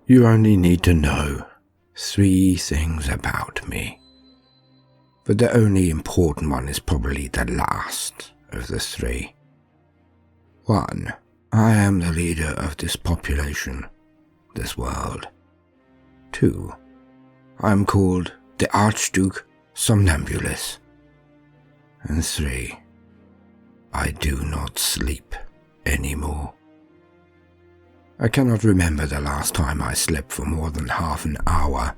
You only need to know 3 things about me. But the only important one is probably the last of the 3. 1. I am the leader of this population, this world. 2. I am called the Archduke Somnambulus. And 3. I do not sleep anymore. I cannot remember the last time I slept for more than half an hour,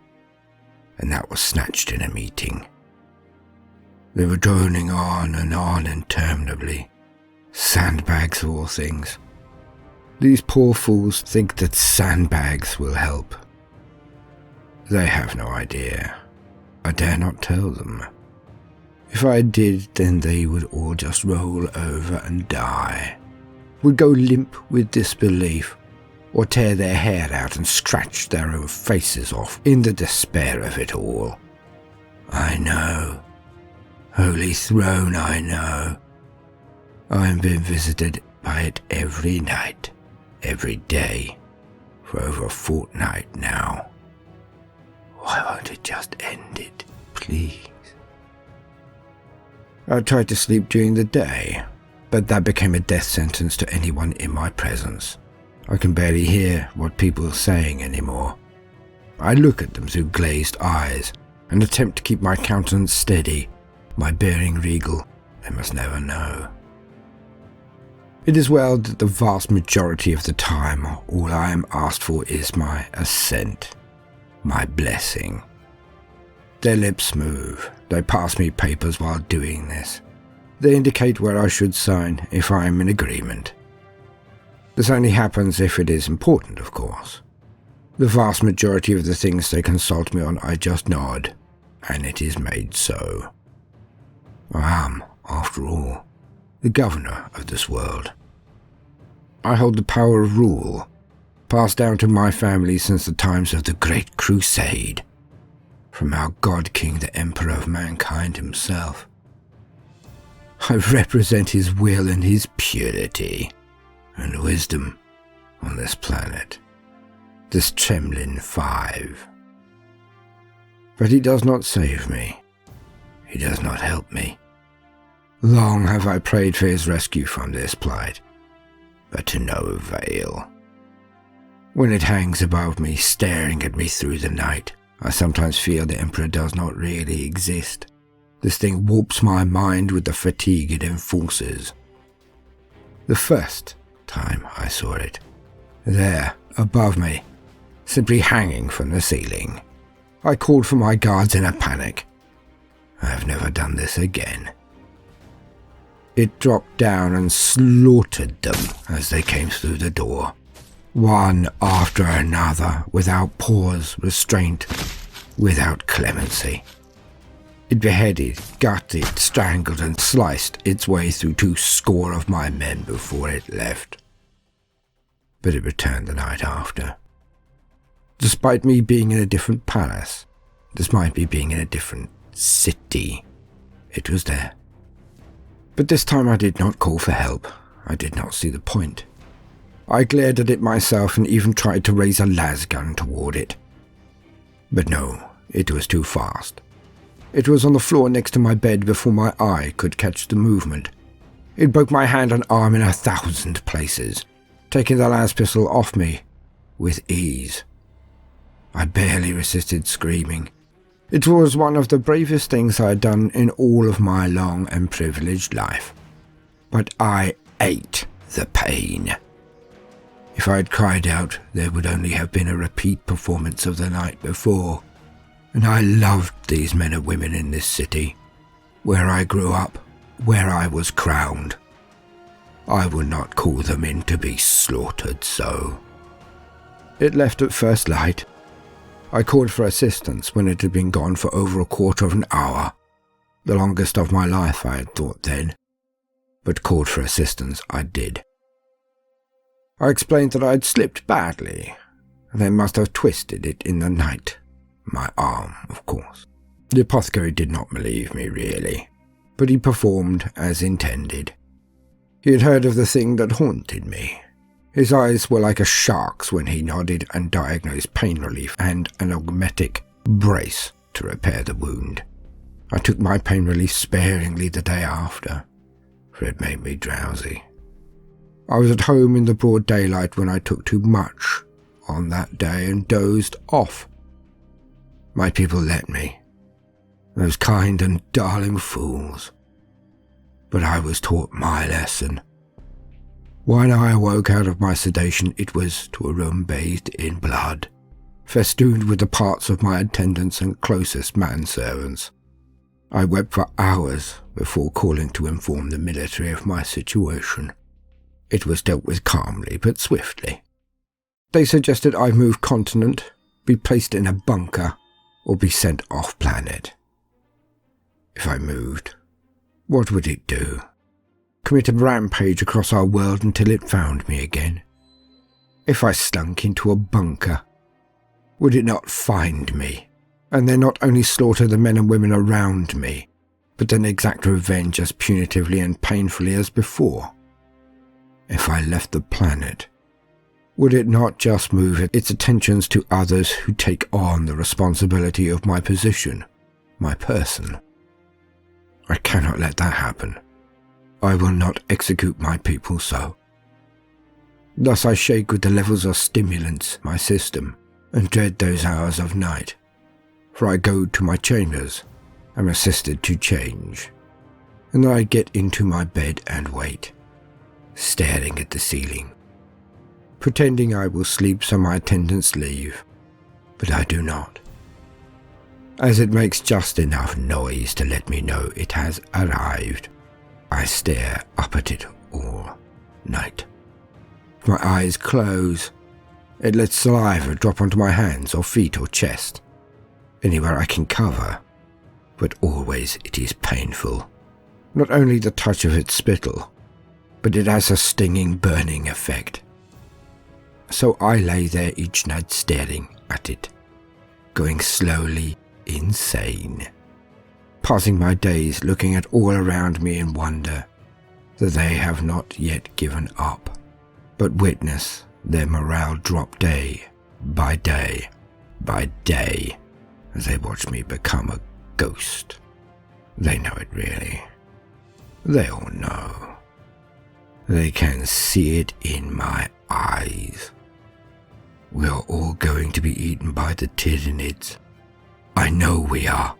and that was snatched in a meeting. They were droning on and on interminably. Sandbags of all things. These poor fools think that sandbags will help. They have no idea. I dare not tell them. If I did, then they would all just roll over and die. Would go limp with disbelief, or tear their hair out and scratch their own faces off in the despair of it all. I know. Holy Throne, I know. I am being visited by it every night, every day, for over a fortnight now. Why won't it just end it, please? I tried to sleep during the day, but that became a death sentence to anyone in my presence. I can barely hear what people are saying anymore. I look at them through glazed eyes and attempt to keep my countenance steady, my bearing regal. They must never know. It is well that the vast majority of the time all I am asked for is my assent, my blessing. Their lips move. They pass me papers while doing this. They indicate where I should sign if I am in agreement. This only happens if it is important, of course. The vast majority of the things they consult me on I just nod, and it is made so. I am, after all, the governor of this world. I hold the power of rule, passed down to my family since the times of the Great Crusade, from our God-King, the Emperor of mankind himself. I represent his will and his purity and wisdom on this planet, this Tremlin 5. But he does not save me. He does not help me. Long have I prayed for his rescue from this plight, but to no avail. When it hangs above me, staring at me through the night, I sometimes feel the Emperor does not really exist. This thing warps my mind with the fatigue it enforces. The first time I saw it, there, above me, simply hanging from the ceiling, I called for my guards in a panic. I have never done this again. It dropped down and slaughtered them as they came through the door, one after another, without pause, restraint, without clemency. It beheaded, gutted, strangled, and sliced its way through 2 score of my men before it left. But it returned the night after. Despite me being in a different palace, despite me being in a different city, it was there. But this time I did not call for help. I did not see the point. I glared at it myself and even tried to raise a lasgun toward it. But no, it was too fast. It was on the floor next to my bed before my eye could catch the movement. It broke my hand and arm in 1,000 places, taking the las pistol off me with ease. I barely resisted screaming. It was one of the bravest things I had done in all of my long and privileged life. But I ate the pain. If I had cried out, there would only have been a repeat performance of the night before. And I loved these men and women in this city, where I grew up, where I was crowned. I would not call them in to be slaughtered so. It left at first light. I called for assistance when it had been gone for over a quarter of an hour. The longest of my life, I had thought then. But called for assistance I did. I explained that I had slipped badly. They must have twisted it in the night. My arm, of course. The apothecary did not believe me, really, but he performed as intended. He had heard of the thing that haunted me. His eyes were like a shark's when he nodded and diagnosed pain relief and an augmetic brace to repair the wound. I took my pain relief sparingly the day after, for it made me drowsy. I was at home in the broad daylight when I took too much on that day and dozed off. My people let me, those kind and darling fools. But I was taught my lesson. When I awoke out of my sedation, it was to a room bathed in blood, festooned with the parts of my attendants and closest manservants. I wept for hours before calling to inform the military of my situation. It was dealt with calmly but swiftly. They suggested I move continent, be placed in a bunker, or be sent off-planet. If I moved, what would it do? Commit a rampage across our world until it found me again? If I slunk into a bunker, would it not find me, and then not only slaughter the men and women around me, but then exact revenge as punitively and painfully as before? If I left the planet, would it not just move its attentions to others who take on the responsibility of my position, my person? I cannot let that happen. I will not execute my people so. Thus I shake with the levels of stimulants my system, and dread those hours of night, for I go to my chambers, am assisted to change, and I get into my bed and wait, staring at the ceiling, pretending I will sleep so my attendants leave, but I do not, as it makes just enough noise to let me know it has arrived. I stare up at it all night. If my eyes close, it lets saliva drop onto my hands or feet or chest, anywhere I can cover, but always it is painful. Not only the touch of its spittle, but it has a stinging, burning effect. So I lay there each night staring at it, going slowly insane, passing my days looking at all around me in wonder that they have not yet given up, but witness their morale drop day by day by day as they watch me become a ghost. They know it really. They all know. They can see it in my eyes. We are all going to be eaten by the Tyranids. I know we are.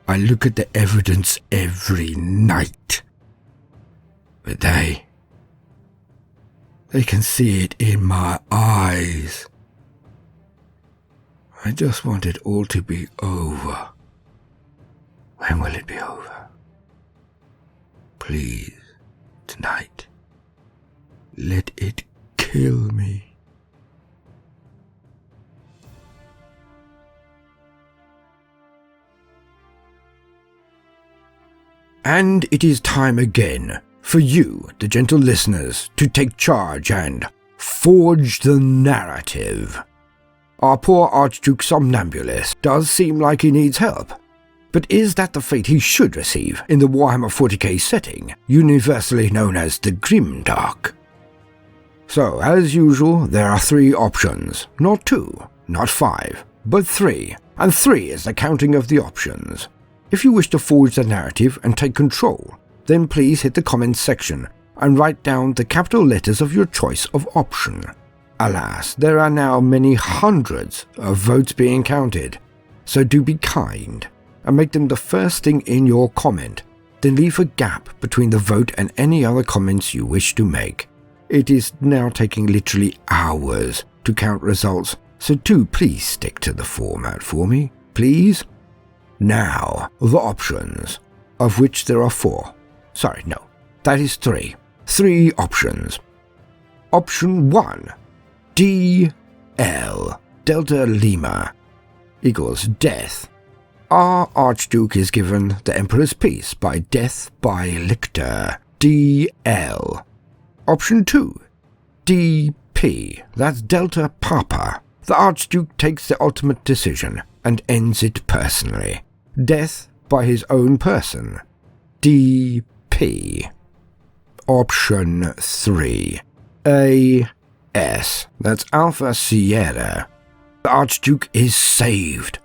I look at the evidence every night. But they can see it in my eyes. I just want it all to be over. When will it be over? Please, tonight, let it kill me. And it is time again for you, the gentle listeners, to take charge and forge the narrative. Our poor Archduke Somnambulist does seem like he needs help, but is that the fate he should receive in the Warhammer 40k setting, universally known as the Grimdark? So, as usual, there are 3 options, not 2, not 5, but 3, and 3 is the counting of the options. If you wish to forge the narrative and take control, then please hit the comments section and write down the capital letters of your choice of option. Alas, there are now many hundreds of votes being counted, so do be kind and make them the first thing in your comment, then leave a gap between the vote and any other comments you wish to make. It is now taking literally hours to count results, so do please stick to the format for me, please. Now, the options, of which there are 4. Sorry, no, that is 3. 3 options. Option 1, DL, Delta Lima, equals death. Our Archduke is given the Emperor's Peace by death by Lictor, DL. Option 2, DP, that's Delta Papa. The Archduke takes the ultimate decision and ends it personally. Death by his own person. DP. option 3. AS. That's Alpha Sierra. The Archduke is saved.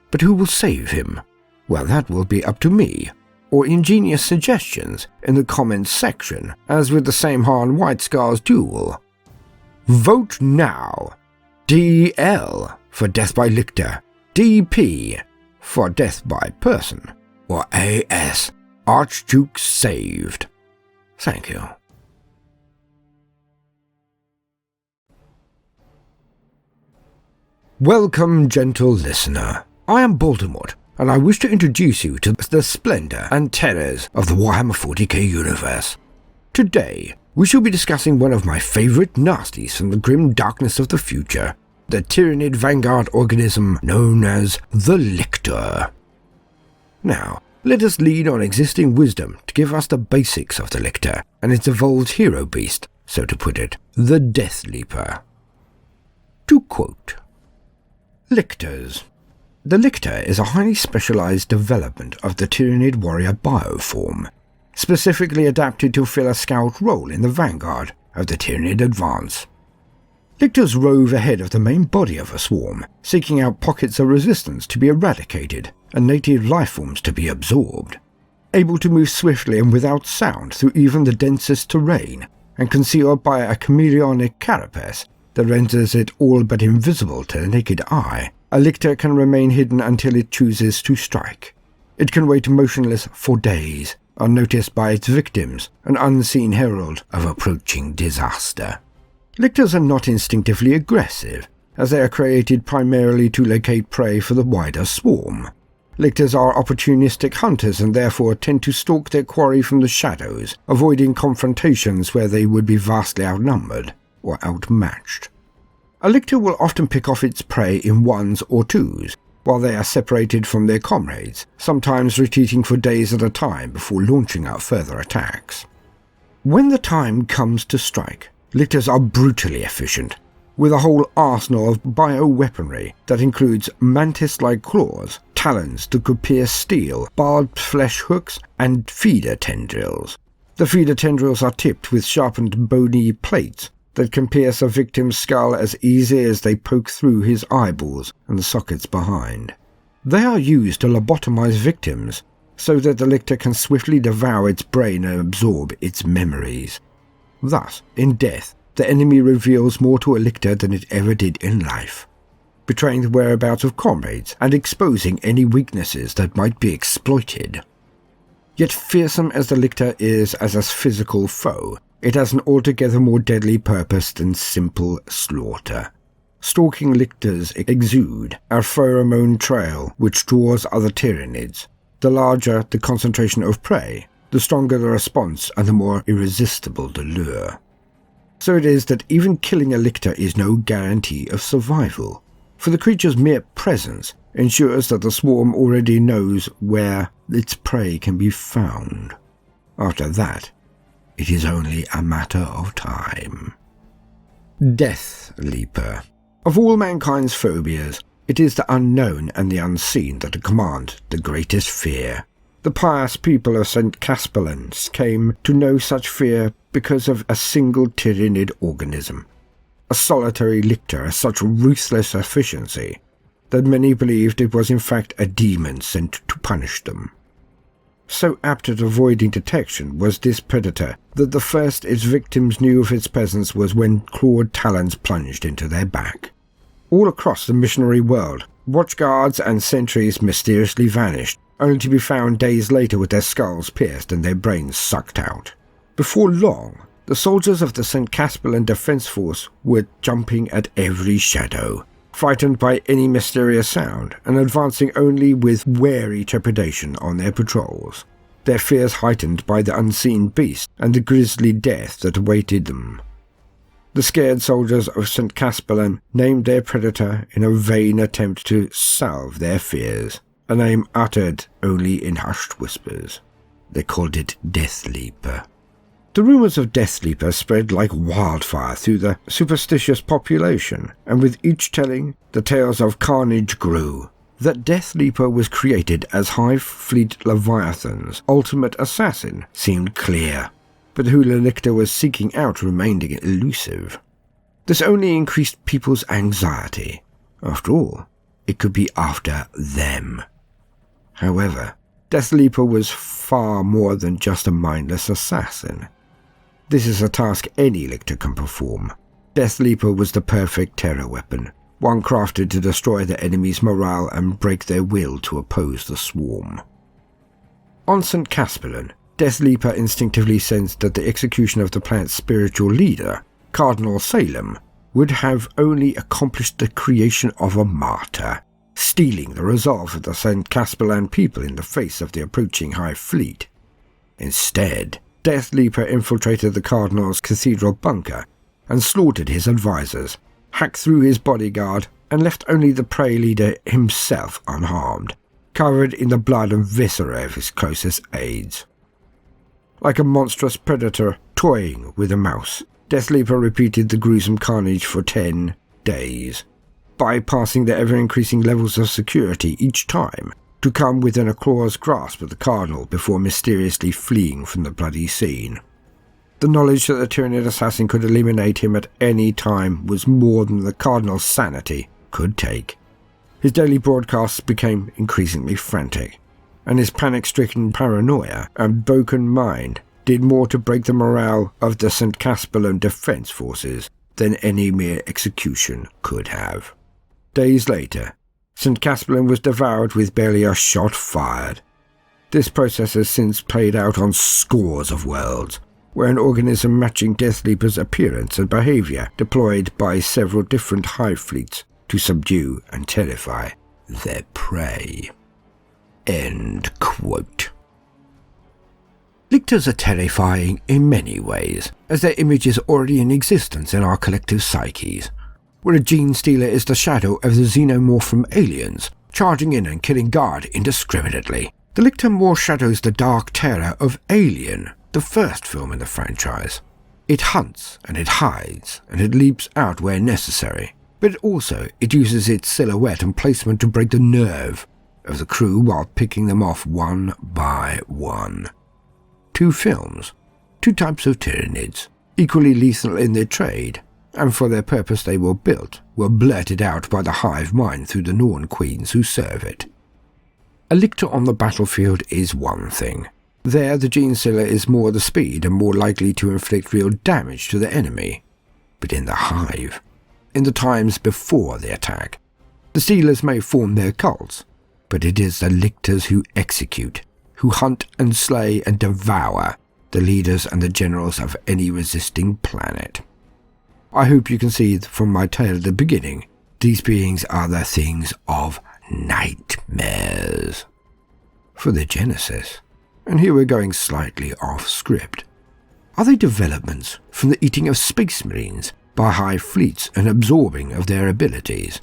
But who will save him? Well, that will be up to me, or ingenious suggestions in the comments section, as with the same Han White Scars duel. Vote now. DL for death by Lictor, DP for death by person, or AS, Archduke saved. Thank you. Welcome, gentle listener. I am Baldermort, and I wish to introduce you to the splendor and terrors of the Warhammer 40k universe. Today, we shall be discussing one of my favorite nasties from the grim darkness of the future, the Tyranid vanguard organism known as the Lictor. Now, let us lean on existing wisdom to give us the basics of the Lictor and its evolved hero beast, so to put it, the Deathleaper. To quote, Lictors. The Lictor is a highly specialized development of the Tyranid warrior bioform, specifically adapted to fill a scout role in the vanguard of the Tyranid advance. Lictors rove ahead of the main body of a swarm, seeking out pockets of resistance to be eradicated and native lifeforms to be absorbed. Able to move swiftly and without sound through even the densest terrain, and concealed by a chameleonic carapace that renders it all but invisible to the naked eye, a Lictor can remain hidden until it chooses to strike. It can wait motionless for days, unnoticed by its victims, an unseen herald of approaching disaster. Lictors are not instinctively aggressive, as they are created primarily to locate prey for the wider swarm. Lictors are opportunistic hunters and therefore tend to stalk their quarry from the shadows, avoiding confrontations where they would be vastly outnumbered or outmatched. A Lictor will often pick off its prey in ones or twos, while they are separated from their comrades, sometimes retreating for days at a time before launching out further attacks. When the time comes to strike, Lictors are brutally efficient, with a whole arsenal of bioweaponry that includes mantis-like claws, talons that could pierce steel, barbed flesh hooks, and feeder tendrils. The feeder tendrils are tipped with sharpened bony plates that can pierce a victim's skull as easy as they poke through his eyeballs and the sockets behind. They are used to lobotomize victims, so that the Lictor can swiftly devour its brain and absorb its memories. Thus, in death, the enemy reveals more to a Lictor than it ever did in life, betraying the whereabouts of comrades and exposing any weaknesses that might be exploited. Yet fearsome as the Lictor is as a physical foe, it has an altogether more deadly purpose than simple slaughter. Stalking Lictors exude a pheromone trail which draws other Tyranids. The larger the concentration of prey, the stronger the response and the more irresistible the lure. So it is that even killing a Lictor is no guarantee of survival, for the creature's mere presence ensures that the swarm already knows where its prey can be found. After that, it is only a matter of time. Deathleaper. Of all mankind's phobias, it is the unknown and the unseen that command the greatest fear. The pious people of St. Caspelans came to know such fear because of a single Tyranid organism. A solitary Lictor has such ruthless efficiency that many believed it was in fact a demon sent to punish them. So apt at avoiding detection was this predator that the first its victims knew of its presence was when clawed talons plunged into their back. All across the missionary world, watchguards and sentries mysteriously vanished, only to be found days later with their skulls pierced and their brains sucked out. Before long, the soldiers of the St. Caspelan Defense Force were jumping at every shadow, frightened by any mysterious sound, and advancing only with wary trepidation on their patrols, their fears heightened by the unseen beast and the grisly death that awaited them. The scared soldiers of St. Caspelan named their predator in a vain attempt to salve their fears, a name uttered only in hushed whispers. They called it Deathleaper. The rumours of Deathleaper spread like wildfire through the superstitious population, and with each telling, the tales of carnage grew. That Deathleaper was created as Hive Fleet Leviathan's ultimate assassin seemed clear. but who the Lictor was seeking out remained elusive. This only increased people's anxiety. After all, it could be after them. However, Deathleaper was far more than just a mindless assassin. This is a task any Lictor can perform. Deathleaper was the perfect terror weapon, one crafted to destroy the enemy's morale and break their will to oppose the swarm. On St. Caspelin, Deathleaper instinctively sensed that the execution of the planet's spiritual leader, Cardinal Salem, would have only accomplished the creation of a martyr, stealing the resolve of the St. Caspelin people in the face of the approaching High Fleet. Instead, Deathleaper infiltrated the Cardinal's cathedral bunker and slaughtered his advisors, hacked through his bodyguard, and left only the prey leader himself unharmed, covered in the blood and viscera of his closest aides. Like a monstrous predator toying with a mouse, Deathleaper repeated the gruesome carnage for 10 days, bypassing the ever-increasing levels of security each time to come within a claw's grasp of the Cardinal before mysteriously fleeing from the bloody scene. The knowledge that the Tyranid assassin could eliminate him at any time was more than the Cardinal's sanity could take. His daily broadcasts became increasingly frantic, and his panic-stricken paranoia and broken mind did more to break the morale of the St. Caspelin defense forces than any mere execution could have. Days later, St. Caspelin was devoured with barely a shot fired. This process has since played out on scores of worlds, where an organism matching Deathleaper's appearance and behaviour deployed by several different hive fleets to subdue and terrify their prey. End quote. Lictors are terrifying in many ways, as their image is already in existence in our collective psyches, where a gene stealer is the shadow of the xenomorph from Aliens, charging in and killing guard indiscriminately. The Lictor more shadows the dark terror of Alien, the first film in the franchise. It hunts and it hides and it leaps out where necessary, but also it uses its silhouette and placement to break the nerve of the crew while picking them off one by one. 2 films, 2 types of Tyranids, equally lethal in their trade, and for their purpose they were built, were blurted out by the hive mind through the Norn queens who serve it. A Lictor on the battlefield is one thing. There the gene stealer is more the speed and more likely to inflict real damage to the enemy. But in the hive, in the times before the attack, the stealers may form their cults, but it is the Lictors who execute, who hunt and slay and devour the leaders and the generals of any resisting planet. I hope you can see from my tale at the beginning, these beings are the things of nightmares. For the Genesis, and here we're going slightly off script, are they developments from the eating of space marines by hive fleets and absorbing of their abilities?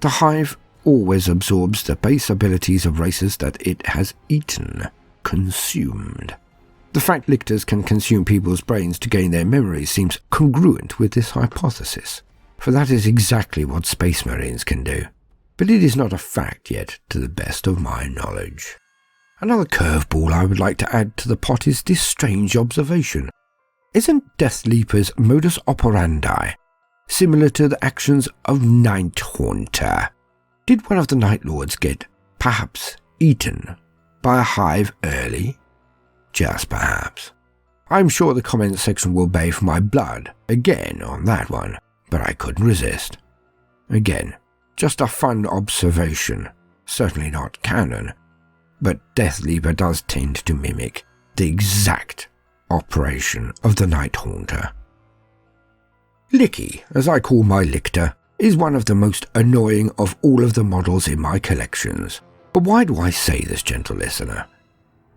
The hive always absorbs the base abilities of races that it has eaten, consumed. The fact Lictors can consume people's brains to gain their memories seems congruent with this hypothesis, for that is exactly what Space Marines can do. But it is not a fact yet, to the best of my knowledge. Another curveball I would like to add to the pot is this strange observation. Isn't Deathleaper's modus operandi similar to the actions of Night Haunter? Did one of the Night Lords get, perhaps, eaten by a hive early? Just perhaps. I'm sure the comments section will bay for my blood again on that one, but I couldn't resist. Again, just a fun observation, certainly not canon, but Deathleaper does tend to mimic the exact operation of the Night Haunter. Licky, as I call my Lictor, is one of the most annoying of all of the models in my collections. But why do I say this, gentle listener?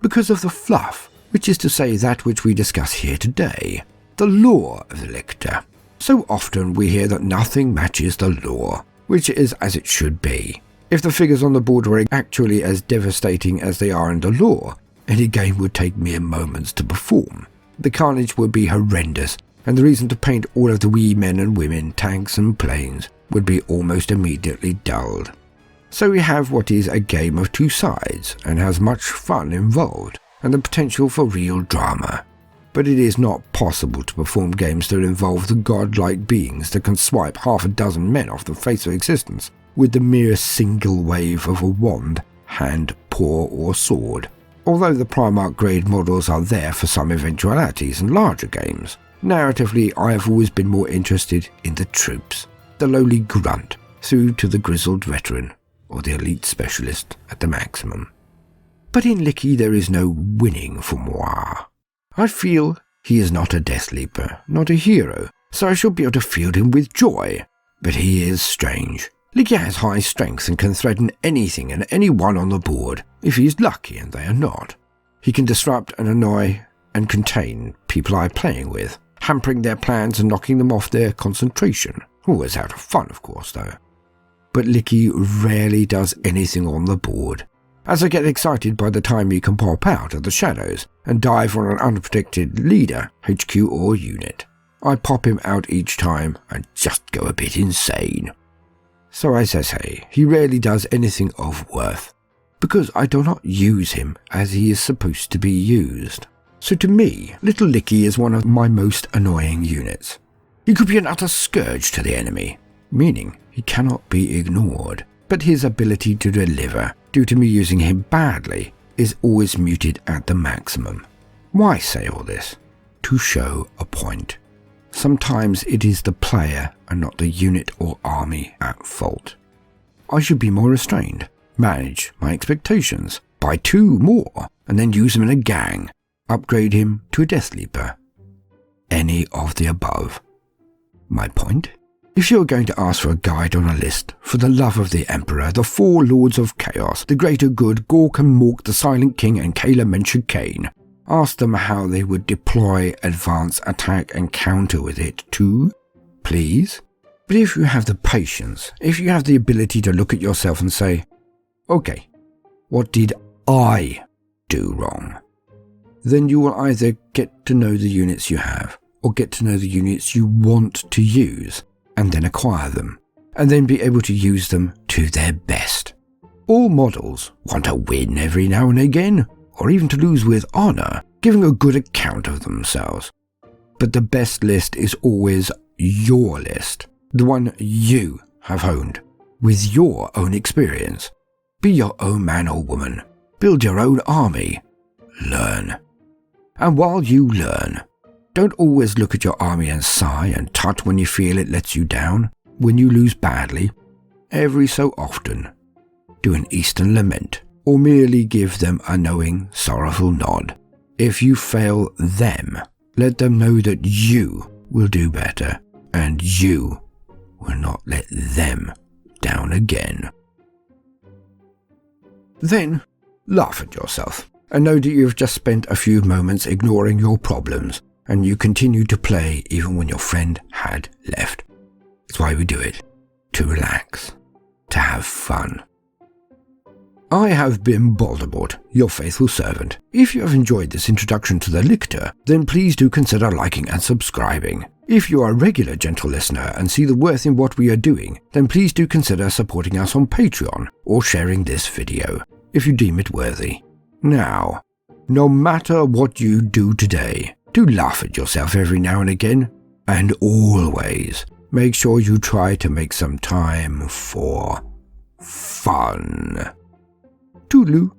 Because of the fluff, which is to say that which we discuss here today, the lore of the Lictor. So often we hear that nothing matches the lore, which is as it should be. If the figures on the board were actually as devastating as they are in the lore, any game would take mere moments to perform. The carnage would be horrendous, and the reason to paint all of the wee men and women, tanks and planes would be almost immediately dulled. So we have what is a game of 2 sides, and has much fun involved, and the potential for real drama. but it is not possible to perform games that involve the godlike beings that can swipe half a dozen men off the face of existence with the mere single wave of a wand, hand, paw or sword. Although the Primarch grade models are there for some eventualities and larger games, narratively I have always been more interested in the troops, the lowly grunt through to the grizzled veteran or the elite specialist at the maximum. But in Licky there is no winning for moi. I feel he is not a Deathleaper, not a hero, so I shall be able to field him with joy. But he is strange. Licky has high strength and can threaten anything and anyone on the board, if he is lucky and they are not. He can disrupt and annoy and contain people I am playing with, hampering their plans and knocking them off their concentration. Always out of fun, of course, though. But Licky rarely does anything on the board, as I get excited by the time he can pop out of the shadows and dive on an unpredicted leader, HQ or unit. I pop him out each time and just go a bit insane. So as I say, he rarely does anything of worth, because I do not use him as he is supposed to be used. So to me, Little Licky is one of my most annoying units. He could be an utter scourge to the enemy, meaning he cannot be ignored, but his ability to deliver, due to me using him badly, is always muted at the maximum. Why say all this? To show a point. Sometimes it is the player and not the unit or army at fault. I should be more restrained, manage my expectations, buy 2 more, and then use them in a gang, upgrade him to a Deathleaper. Any of the above. My point? If you are going to ask for a guide on a list, for the love of the Emperor, the 4 Lords of Chaos, the Greater Good, Gork and Mork, the Silent King and Kayla Mention Kane, ask them how they would deploy, advance, attack and counter with it too, please. But if you have the patience, if you have the ability to look at yourself and say, okay, what did I do wrong? Then you will either get to know the units you have, or get to know the units you want to use, and then acquire them, and then be able to use them to their best. All models want to win every now and again, or even to lose with honour, giving a good account of themselves. But the best list is always your list, the one you have honed, with your own experience. Be your own man or woman, build your own army, learn. And while you learn, don't always look at your army and sigh and tut when you feel it lets you down, when you lose badly. Every so often, do an Eastern lament, or merely give them a knowing, sorrowful nod. If you fail them, let them know that you will do better, and you will not let them down again. Then, laugh at yourself, and know that you have just spent a few moments ignoring your problems, and you continue to play even when your friend had left. It's why we do it. To relax. To have fun. I have been Baldermort, your faithful servant. If you have enjoyed this introduction to the Lictor, then please do consider liking and subscribing. If you are a regular gentle listener and see the worth in what we are doing, then please do consider supporting us on Patreon or sharing this video, if you deem it worthy. Now, no matter what you do today, do laugh at yourself every now and again, and always make sure you try to make some time for fun. Toodaloo.